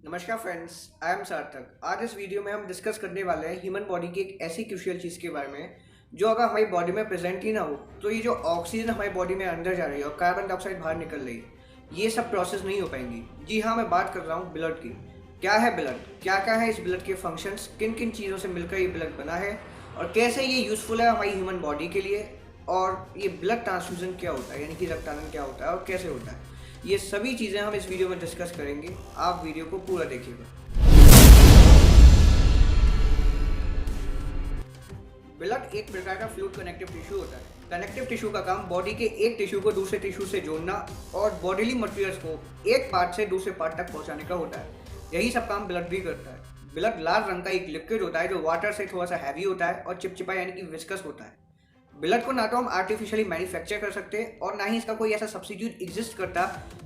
नमस्कार friends, I am सार्थक। आज इस वीडियो में हम डिस्कस करने वाले हैं ह्यूमन बॉडी की एक ऐसी क्रूशियल चीज़ के बारे में जो अगर हमारी बॉडी में प्रेजेंट ही ना हो तो ये जो ऑक्सीजन हमारी बॉडी में अंदर जा रही है और कार्बन डाइऑक्साइड बाहर निकल रही है, ये सब प्रोसेस नहीं हो पाएंगी। जी हाँ, मैं बात कर रहा हूँ ब्लड की। क्या है ब्लड, क्या क्या है इस ब्लड के फंक्शंस, किन किन चीज़ों से मिलकर ये ब्लड बना है और कैसे ये यूज़फुल है हमारी ह्यूमन बॉडी के लिए, और ये ब्लड ट्रांसफ्यूजन क्या होता है यानी कि रक्तदान क्या होता है और कैसे होता है। ये सभी चीज़ें हम इस वीडियो में डिस्कस करेंगे। आप वीडियो को पूरा देखिएगा। ब्लड एक प्रकार का फ्लूइड कनेक्टिव टिश्यू होता है। कनेक्टिव टिश्यू का काम बॉडी के एक टिश्यू को दूसरे टिश्यू से जोड़ना और बॉडीली मटेरियल्स को एक पार्ट से दूसरे पार्ट तक पहुंचाने का होता है। यही सब काम ब्लड भी करता है। ब्लड लाल रंग का एक लिक्विड होता है जो वाटर से थोड़ा सा हैवी होता है और चिपचिपा यानी कि विस्कस होता है। ब्लड को ना तो हम आर्टिफिशियली मैन्युफैक्चर कर सकते और ना ही इसका कोई ऐसा सब्स्टिट्यूट एग्जिस्ट करता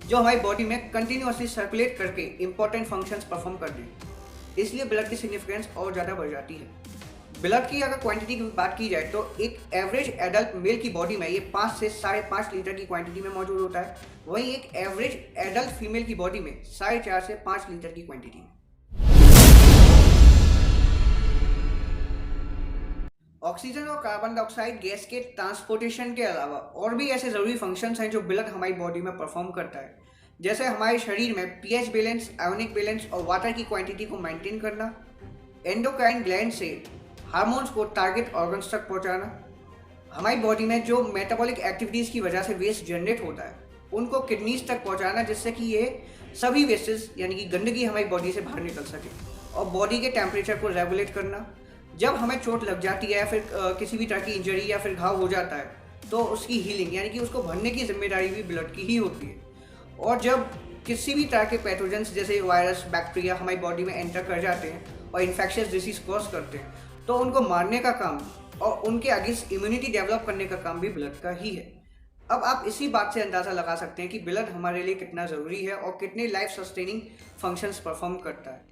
जो हमारी बॉडी में कंटिन्यूअसली सर्कुलेट करके इंपॉर्टेंट फंक्शंस परफॉर्म कर दे। इसलिए ब्लड की सिग्निफिकेंस और ज़्यादा बढ़ जाती है। ब्लड की अगर क्वांटिटी की बात की जाए तो एक एवरेज एडल्ट मेल की बॉडी में ये 5 से 5.5 लीटर की क्वांटिटी में मौजूद होता है। वहीं एक एवरेज एडल्ट फीमेल की बॉडी में 4.5 से 5 लीटर की क्वांटिटी में। ऑक्सीजन और कार्बन डाइऑक्साइड गैस के ट्रांसपोर्टेशन के अलावा और भी ऐसे ज़रूरी फंक्शंस हैं जो ब्लड हमारी बॉडी में परफॉर्म करता है, जैसे हमारे शरीर में पीएच बैलेंस, आयोनिक बैलेंस और वाटर की क्वांटिटी को मेंटेन करना, एंडोक्राइन ग्लैंड से हार्मोन्स को टारगेट ऑर्गन्स तक पहुंचाना, हमारी बॉडी में जो मेटाबॉलिक एक्टिविटीज़ की वजह से वेस्ट जनरेट होता है उनको किडनीज तक पहुंचाना, जिससे कि ये सभी वेस्टेज यानी कि गंदगी हमारी बॉडी से बाहर निकल सके, और बॉडी के टेम्परेचर को रेगुलेट करना। जब हमें चोट लग जाती है या फिर किसी भी तरह की इंजरी या फिर घाव हो जाता है तो उसकी हीलिंग यानी कि उसको भरने की जिम्मेदारी भी ब्लड की ही होती है। और जब किसी भी तरह के पैथोजेंस जैसे वायरस, बैक्टीरिया हमारी बॉडी में एंटर कर जाते हैं और इन्फेक्शियस डिसीज कॉज करते हैं तो उनको मारने का काम और उनके अगेंस्ट इम्यूनिटी डेवलप करने का काम भी ब्लड का ही है। अब आप इसी बात से अंदाज़ा लगा सकते हैं कि ब्लड हमारे लिए कितना ज़रूरी है और कितने लाइफ सस्टेनिंग फंक्शंस परफॉर्म करता है।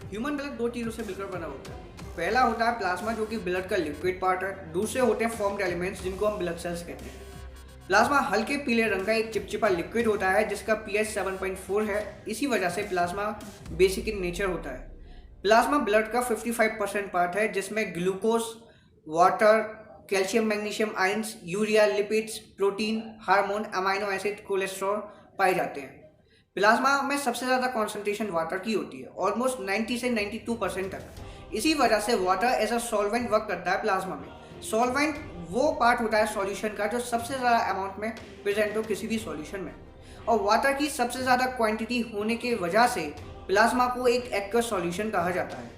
ह्यूमन ब्लड दो चीज़ों से मिलकर बना होता है। पहला होता है प्लाज्मा, जो कि ब्लड का लिक्विड पार्ट है। दूसरे होते हैं फॉर्म्ड एलिमेंट्स जिनको हम ब्लड सेल्स कहते हैं। प्लाज्मा हल्के पीले रंग का एक चिपचिपा लिक्विड होता है जिसका पीएच 7.4 है। इसी वजह से प्लाज्मा बेसिक इन नेचर होता है। प्लाज्मा ब्लड का 55% पार्ट है जिसमें glucose, water, calcium, magnesium ions, urea, lipids, protein, hormone, amino acid, cholesterol पाए जाते हैं। प्लाज्मा में सबसे ज़्यादा कॉन्सेंट्रेशन वाटर की होती है, ऑलमोस्ट 90 से 92% तक। इसी वजह से water as a solvent work करता है प्लाज्मा में। सॉल्वेंट वो पार्ट होता है सॉल्यूशन का जो सबसे ज़्यादा अमाउंट में प्रेजेंट हो किसी भी सॉल्यूशन में, और वाटर की सबसे ज़्यादा क्वांटिटी होने की वजह से प्लाज्मा को एक एक्वस सॉल्यूशन कहा जाता है।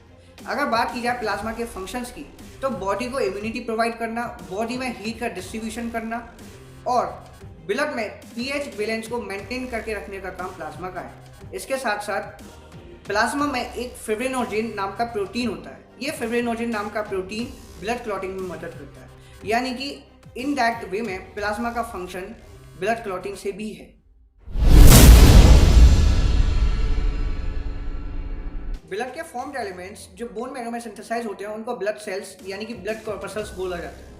अगर बात की जाए प्लाज्मा के फंक्शंस की तो बॉडी को इम्यूनिटी प्रोवाइड करना, बॉडी में हीट का डिस्ट्रीब्यूशन करना और ब्लड में पीएच बैलेंस को मेंटेन करके रखने का काम प्लाज्मा का है। इसके साथ साथ प्लाज्मा में एक फिब्रिनोजेन नाम का प्रोटीन होता है। ये फिब्रिनोजेन नाम का प्रोटीन ब्लड क्लॉटिंग में मदद करता है, यानी कि इनडायरेक्ट वे में प्लाज्मा का फंक्शन ब्लड क्लॉटिंग से भी है। ब्लड के फॉर्म्ड एलिमेंट्स जो बोन मैरो में सिंथेसाइज होते हैं उनको ब्लड सेल्स यानी कि ब्लड कॉर्पसल्स बोला जाता है।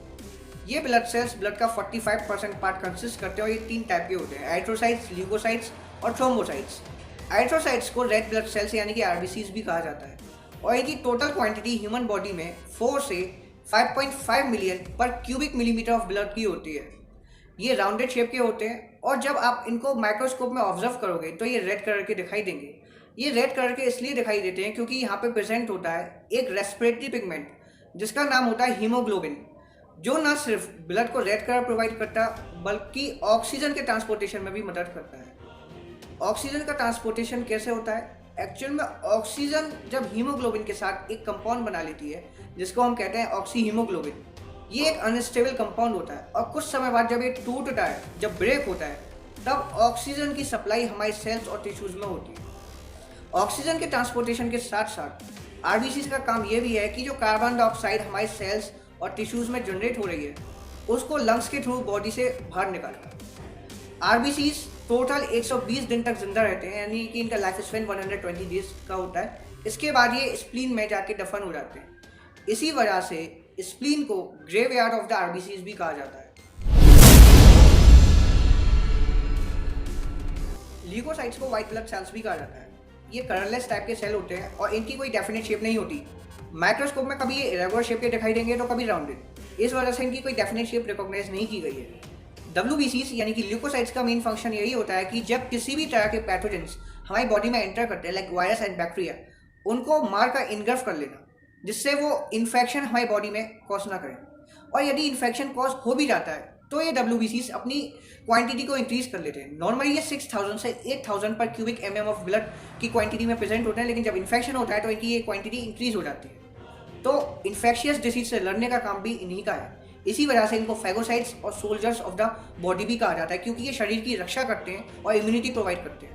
ये ब्लड सेल्स ब्लड का 45% पार्ट कंसिस्ट करते हैं और ये 3 टाइप के होते हैं, एरिथ्रोसाइट्स, ल्यूकोसाइट्स और थ्रोम्बोसाइट्स। एरिथ्रोसाइट्स को रेड ब्लड सेल्स यानी कि आरबीसीज भी कहा जाता है, और इनकी टोटल क्वांटिटी ह्यूमन बॉडी में 4 से 5.5 मिलियन पर क्यूबिक मिलीमीटर ऑफ ब्लड की होती है। ये राउंडेड शेप के होते हैं और जब आप इनको माइक्रोस्कोप में ऑब्जर्व करोगे तो ये रेड कलर के दिखाई देंगे। ये रेड कलर के इसलिए दिखाई देते हैं क्योंकि यहाँ पे प्रेजेंट होता है एक रेस्पिरेटरी पिगमेंट जिसका नाम होता है हीमोग्लोबिन, जो न सिर्फ ब्लड को रेड कलर प्रोवाइड करता बल्कि ऑक्सीजन के ट्रांसपोर्टेशन में भी मदद करता है। ऑक्सीजन का ट्रांसपोर्टेशन कैसे होता है? एक्चुअल में ऑक्सीजन जब हीमोग्लोबिन के साथ एक कंपाउंड बना लेती है जिसको हम कहते हैं ऑक्सी हीमोग्लोबिन, ये एक अनस्टेबल कंपाउंड होता है और कुछ समय बाद जब ये टूटता है, जब ब्रेक होता है, तब ऑक्सीजन की सप्लाई हमारे सेल्स और टिश्यूज में होती है। ऑक्सीजन के ट्रांसपोर्टेशन के साथ साथ आरबीसीज का काम यह भी है कि जो कार्बन डाइऑक्साइड हमारे सेल्स और टिश्यूज में जनरेट हो रही है उसको लंग्स के थ्रू बॉडी से बाहर निकालना। आरबीसीज टोटल 120 दिन तक जिंदा रहते हैं, यानी कि इनका लाइफ स्पेन 120 डेज का होता है। इसके बाद ये स्प्लीन में जाके दफन हो जाते हैं। इसी वजह से स्प्लीन को ग्रेवयार्ड ऑफ द आरबीसीज भी कहा जाता है। ल्यूकोसाइट्स को व्हाइट ब्लड सेल्स भी कहा जाता है। ये कलरलेस टाइप के सेल होते हैं और इनकी कोई डेफिनेट शेप नहीं होती। माइक्रोस्कोप में कभी ये इरेगुलर शेप के दिखाई देंगे तो कभी राउंडेड। इस वजह से इनकी कोई डेफिनेट शेप रिकॉग्नाइज नहीं की गई है। WBCs यानी कि ल्यूकोसाइट्स का मेन फंक्शन यही होता है कि जब किसी भी तरह के पैथोजेंस हमारी बॉडी में एंटर करते हैं, लाइक वायरस एंड बैक्टीरिया, उनको मार कर इनग्रफ कर लेना, जिससे वो इन्फेक्शन हमारी बॉडी में कॉज ना करें। और यदि इन्फेक्शन कॉज हो भी जाता है तो ये WBCs अपनी क्वांटिटी को इंक्रीज कर लेते हैं। नॉर्मली ये 6000 से 8000 पर क्यूबिक mm ऑफ ब्लड की क्वांटिटी में प्रेजेंट होते हैं, लेकिन जब इन्फेक्शन होता है तो इनकी ये क्वांटिटी इंक्रीज हो जाती है। तो इन्फेक्शियस डिसीज से लड़ने का काम भी इन्हीं का है। इसी वजह से इनको फैगोसाइट्स और सोल्जर्स ऑफ द बॉडी भी कहा जाता है, क्योंकि ये शरीर की रक्षा करते हैं और इम्यूनिटी प्रोवाइड करते हैं।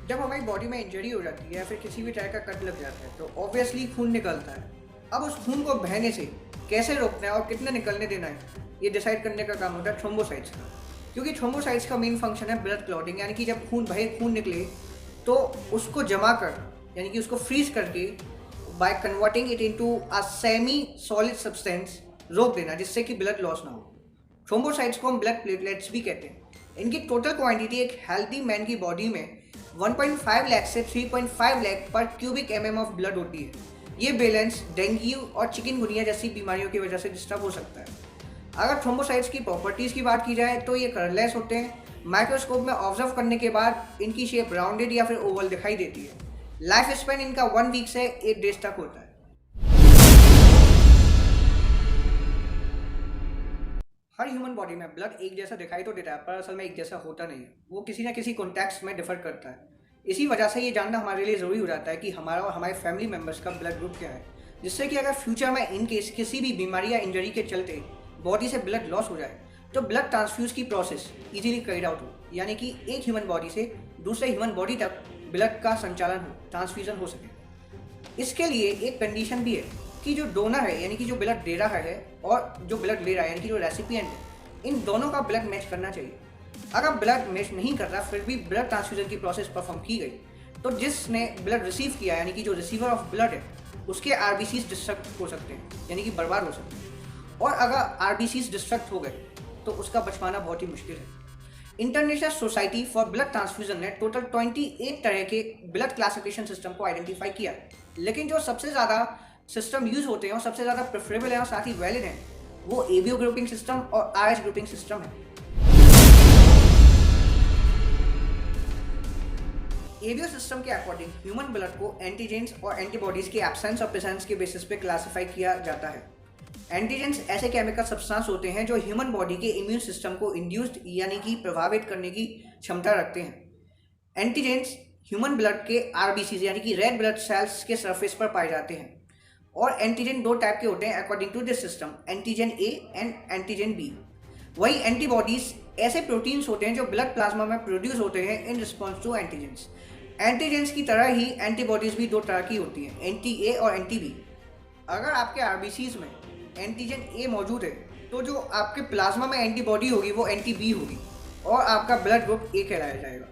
जब हमारी बॉडी में इंजरी हो जाती है या फिर किसी भी तरह का कट लग जाता है तो ऑब्वियसली खून निकलता है। अब उस खून को बहने से कैसे रोकना है और कितने निकलने देना है, ये डिसाइड करने का काम होता है थ्रोम्बोसाइट्स का। क्योंकि थ्रोम्बोसाइट्स का मेन फंक्शन है ब्लड क्लॉटिंग, यानी कि जब खून बहे, खून निकले तो उसको जमा कर, यानी कि उसको फ्रीज करके by converting it into a semi solid substance रोक देना, जिससे कि ब्लड लॉस ना हो। थ्रोम्बोसाइट्स को हम ब्लड प्लेटलेट्स भी कहते हैं। इनकी टोटल क्वांटिटी एक हेल्दी मैन की बॉडी में 1.5 लाख से 3.5 लाख पर क्यूबिक mm ऑफ ब्लड होती है। ये बैलेंस डेंगू और चिकनगुनिया जैसी बीमारियों की वजह से डिस्टर्ब हो सकता है। अगर थ्रोम्बोसाइट्स की प्रॉपर्टीज़ की बात की जाए तो ये कलरलेस होते हैं। माइक्रोस्कोप में ऑब्जर्व करने के बाद इनकी शेप राउंडेड या फिर ओवल दिखाई देती है। लाइफ स्पैन इनका 1 वीक से 8 डेज तक होता है। हर ह्यूमन बॉडी में ब्लड एक जैसा दिखाई तो देता है, पर असल में एक जैसा होता नहीं है। वो किसी न किसी कॉन्टेक्स्ट में डिफर करता है। इसी वजह से ये जानना हमारे लिए ज़रूरी हो जाता है कि हमारा और हमारे फैमिली मेम्बर्स का ब्लड ग्रुप क्या है, जिससे कि अगर फ्यूचर में इन केस किसी भी बीमारी या इंजरी के चलते बॉडी से ब्लड लॉस हो जाए तो ब्लड ट्रांसफ्यूज की प्रोसेस इजीली कैरिड आउट हो, यानी कि एक ह्यूमन बॉडी से दूसरे ह्यूमन बॉडी तक ब्लड का संचालन हो, ट्रांसफ्यूजन हो सके। इसके लिए एक कंडीशन भी है कि जो डोनर है, यानी कि जो ब्लड दे रहा है, और जो ब्लड ले रहा है, यानी कि जो रेसिपिएंट है, इन दोनों का ब्लड मैच करना चाहिए। अगर ब्लड मैच नहीं कर रहा फिर भी ब्लड ट्रांसफ्यूजन की प्रोसेस परफॉर्म की गई तो जिसने ब्लड रिसीव किया, यानी कि जो रिसीवर ऑफ ब्लड है, उसके RBCs डिस्ट्रक्ट हो सकते हैं, यानी कि बर्बाद हो सकते हैं। और अगर RBCs डिस्ट्रक्ट हो गए तो उसका बच पाना बहुत ही मुश्किल है। International society for blood transfusion ने टोटल 28 तरह के ब्लड क्लासिफिकेशन सिस्टम को आइडेंटिफाई किया, लेकिन जो सबसे ज़्यादा सिस्टम यूज होते हैं और सबसे ज़्यादा प्रेफरेबल है और साथ ही वैलिड है वो ABO ग्रुपिंग सिस्टम और RH ग्रुपिंग सिस्टम है। ABO सिस्टम के अकॉर्डिंग ह्यूमन ब्लड को एंटीजेंस और एंटीबॉडीज के एब्सेंस और प्रेजेंस के बेसिस पे क्लासिफाई किया जाता है। एंटीजेंस ऐसे केमिकल सब्सटेंस होते हैं जो ह्यूमन बॉडी के इम्यून सिस्टम को इंड्यूस्ड यानी कि प्रभावित करने की क्षमता रखते हैं। एंटीजेंस ह्यूमन ब्लड के RBCs यानी कि रेड ब्लड सेल्स के सरफेस पर पाए जाते हैं। और एंटीजन 2 टाइप के होते हैं according to this system, antigen A and antigen B। वही एंटीबॉडीज ऐसे प्रोटीन्स होते हैं जो ब्लड प्लाज्मा में प्रोड्यूस होते हैं in response to antigens. Antigens की तरह ही एंटीबॉडीज भी 2 तरह की होती हैं, एंटी A और एंटी B। अगर आपके RBCs में एंटीजन A मौजूद है तो जो आपके प्लाज्मा में एंटीबॉडी होगी वो एंटी B होगी और आपका ब्लड ग्रुप A कहलाया जाएगा।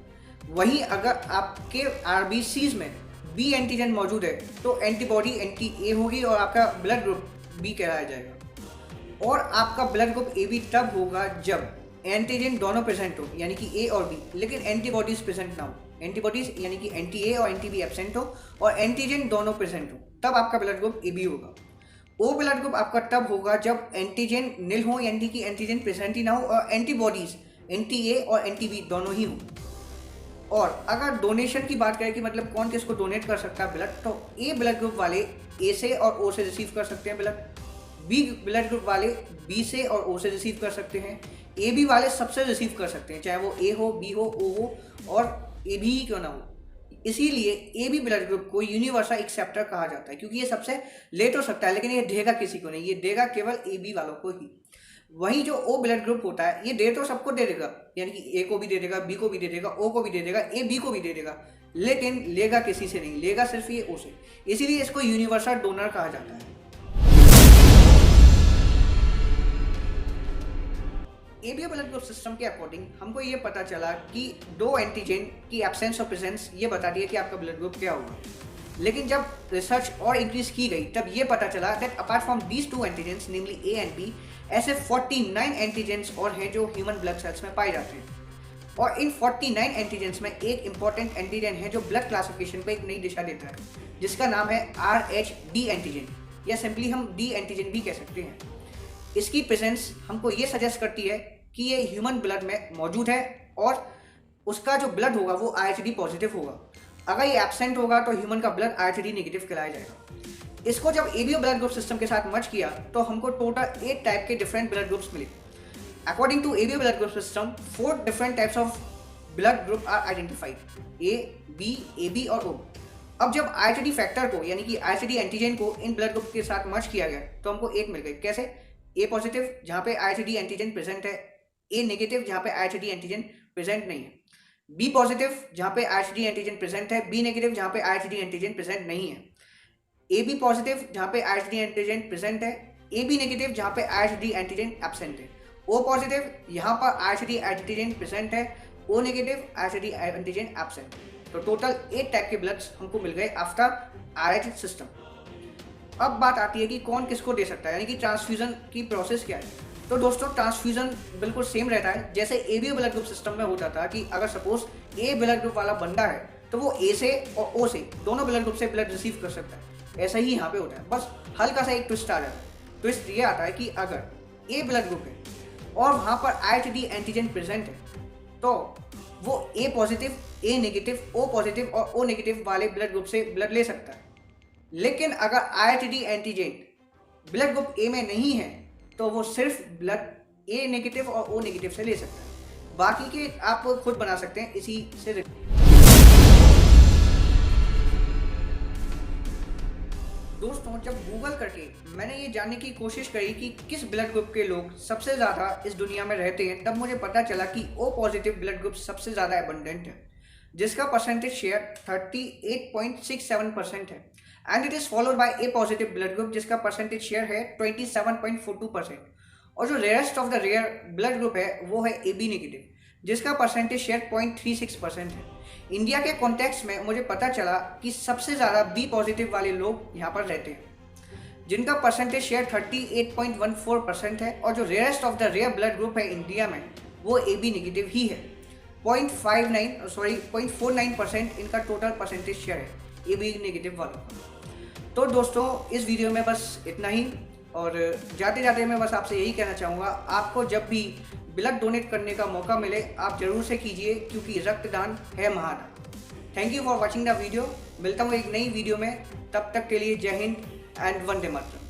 वहीं अगर आपके RBCs में B एंटीजन मौजूद है तो एंटीबॉडी एंटी A होगी और आपका ब्लड ग्रुप B कहलाया जाएगा। और आपका ब्लड ग्रुप AB तब होगा जब एंटीजन दोनों प्रेजेंट हो, यानी कि A और B, लेकिन एंटीबॉडीज प्रेजेंट ना हो। एंटीबॉडीज यानी कि एंटी A और एंटी B एब्सेंट हो और एंटीजन दोनों प्रेजेंट हो, तब आपका ब्लड ग्रुप AB होगा। ओ ब्लड ग्रुप आपका तब होगा जब एंटीजन निल हो, यानी कि एंटीजन प्रेजेंट ही ना हो, और एंटीबॉडीज एंटी A और एंटी B दोनों ही हो। और अगर डोनेशन की बात करें कि मतलब कौन किसको डोनेट कर सकता है ब्लड, तो A ब्लड ग्रुप वाले A से और O से रिसीव कर सकते हैं ब्लड, B ब्लड ग्रुप वाले B से और O से रिसीव कर सकते हैं, AB वाले सबसे रिसीव कर सकते हैं, चाहे वो A हो, B हो, O हो और AB ही क्यों ना हो। इसीलिए AB ब्लड ग्रुप को यूनिवर्सल एक्सेप्टर कहा जाता है, क्योंकि ये सबसे लेट हो सकता है लेकिन ये देगा किसी को नहीं, ये देगा केवल AB वालों को ही। वहीं जो O ब्लड ग्रुप होता है ये दे तो सबको दे देगा, यानी कि A को भी दे देगा, B को भी दे देगा, O को भी दे देगा, A B को भी दे देगा, लेकिन लेगा किसी से नहीं, लेगा सिर्फ ये O से। इसीलिए इसको यूनिवर्सल डोनर कहा जाता है। ABO ब्लड ग्रुप सिस्टम के अकॉर्डिंग हमको ये पता चला कि 2 एंटीजन की एब्सेंस और प्रेजेंस ये बता दिया कि आपका ब्लड ग्रुप क्या होगा। लेकिन जब रिसर्च और इंक्रीज की गई तब ये पता चला that apart from these 2 antigens namely A and B, ऐसे 49 एंटीजेंस और हैं जो ह्यूमन ब्लड सेल्स में पाए जाते हैं। और इन 49 एंटीजेंस में एक इंपॉर्टेंट एंटीजन है जो ब्लड क्लासिफिकेशन को एक नई दिशा देता है, जिसका नाम है RH-D एंटीजन, या सिंपली हम D एंटीजन भी कह सकते हैं। इसकी प्रेजेंस हमको ये सजेस्ट करती है कि ये ह्यूमन ब्लड में मौजूद है और उसका जो ब्लड होगा वो RH-D पॉजिटिव होगा। अगर ये एब्सेंट होगा तो ह्यूमन का ब्लड RH-D नेगेटिव कहलाया जाएगा। इसको जब ABO ब्लड ग्रुप सिस्टम के साथ मर्ज किया तो हमको टोटल 8 टाइप के डिफरेंट ब्लड ग्रुप्स मिले। According to ABO blood group system, 4 different types of blood group are identified: A, B, AB और O। अब जब RH-D फैक्टर को यानी कि RH-D एंटीजन को इन ब्लड ग्रुप के साथ मर्ज किया गया तो हमको 8 मिल गए। कैसे? A पॉजिटिव जहाँ पे RH-D एंटीजन प्रेजेंट है, A नेगेटिव जहाँ पे RH-D एंटीजन प्रेजेंट नहीं है, B पॉजिटिव जहाँ पे RH-D एंटीजन प्रेजेंट है, B नेगेटिव जहाँ पे RH-D एंटीजन प्रेजेंट नहीं है, AB पॉजिटिव जहाँ पे RH-D एंटीजन प्रेजेंट है, AB नेगेटिव जहाँ पे RH-D एंटीजन एब्सेंट है, O पॉजिटिव यहाँ पर RH-D एंटीजन प्रेजेंट है, O negative RH-D antigen absent. तो टोटल 8 टाइप के ब्लड्स हमको मिल गए आफ्टर RH सिस्टम। अब बात आती है कि कौन किसको दे सकता है, यानी कि ट्रांसफ्यूजन की प्रोसेस क्या है। तो दोस्तों ट्रांसफ्यूजन बिल्कुल सेम रहता है जैसे ABO ब्लड ग्रुप सिस्टम में होता था कि अगर सपोज A ब्लड ग्रुप वाला बंदा है तो वो A से और O से दोनों ब्लड ग्रुप से ब्लड रिसीव कर सकता है। ऐसा ही यहाँ पे होता है, बस हल्का सा एक ट्विस्ट आ जाता है। ट्विस्ट ये आता है कि अगर A ब्लड ग्रुप है और वहाँ पर RH-D एंटीजन प्रेजेंट है तो वो A positive, A negative, O positive और O नेगेटिव वाले ब्लड ग्रुप से ब्लड ले सकता है। लेकिन अगर RH-D antigen blood group A में नहीं है तो वो सिर्फ ब्लड A नेगेटिव और O नेगेटिव से ले सकता है। बाकी के आप खुद बना सकते हैं इसी से। दोस्तों जब गूगल करके मैंने ये जानने की कोशिश करी कि किस ब्लड ग्रुप के लोग सबसे ज़्यादा इस दुनिया में रहते हैं, तब मुझे पता चला कि O पॉजिटिव ब्लड ग्रुप सबसे ज़्यादा एबंडेंट है, जिसका परसेंटेज शेयर 38.67% है। And it is followed by A positive blood group जिसका परसेंटेज शेयर है 27.42%। और जो rarest of the rare blood group है वो है AB नेगेटिव जिसका परसेंटेज शेयर 0.36% है। इंडिया के कॉन्टेक्स्ट में मुझे पता चला कि सबसे ज़्यादा B पॉजिटिव वाले लोग यहाँ पर रहते हैं जिनका परसेंटेज शेयर 38.14% है। और जो rarest of the rare blood group है इंडिया में वो AB नेगेटिव ही है। 0.49% इनका टोटल परसेंटेज शेयर है AB नेगेटिव वालों का। तो दोस्तों इस वीडियो में बस इतना ही, और जाते जाते मैं बस आपसे यही कहना चाहूँगा, आपको जब भी ब्लड डोनेट करने का मौका मिले आप जरूर से कीजिए क्योंकि रक्तदान है महादान। Thank you for watching the video. मिलता हूँ एक नई वीडियो में, तब तक के लिए जय हिंद एंड वंदे मातरम।